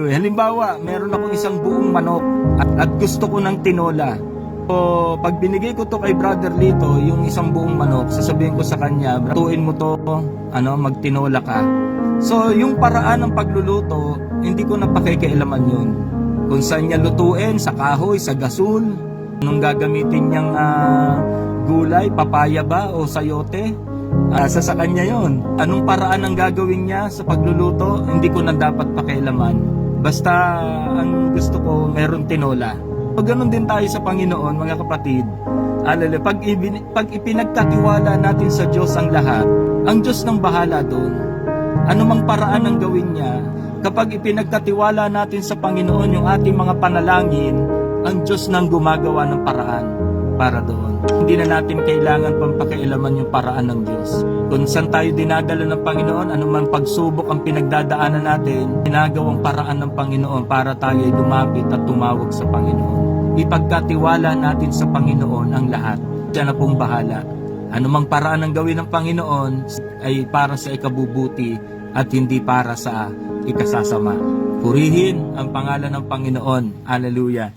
Halimbawa, meron akong isang buong manok at gusto ko ng tinola. So, pag binigay ko to kay Brother Lito, yung isang buong manok, sasabihin ko sa kanya, lutuin mo to, magtinola ka. So, yung paraan ng pagluluto, hindi ko na pakikialaman yun. Kung saan niya lutuin, sa kahoy, sa gasol, anong gagamitin niyang gulay, papaya ba o sayote, sa kanya yon. Anong paraan ang gagawin niya sa pagluluto, hindi ko na dapat pakialaman. Basta ang gusto ko, meron tinola. Pag ganun din tayo sa Panginoon, mga kapatid, pag ipinagkatiwala natin sa Diyos ang lahat, ang Diyos nang bahala doon. Ano mang paraan ang gawin niya, kapag ipinagkatiwala natin sa Panginoon yung ating mga panalangin, ang Diyos nang gumagawa ng paraan para doon. Hindi na natin kailangan pampakialaman yung paraan ng Diyos. Kung saan tayo dinadala ng Panginoon, anumang pagsubok ang pinagdadaanan natin, ginagawang paraan ng Panginoon para tayo ay lumapit at tumawag sa Panginoon. Ipagkatiwala natin sa Panginoon ang lahat. Siya na pong bahala. Anumang paraan ang gawin ng Panginoon ay para sa ikabubuti at hindi para sa ikasasama. Purihin ang pangalan ng Panginoon. Hallelujah.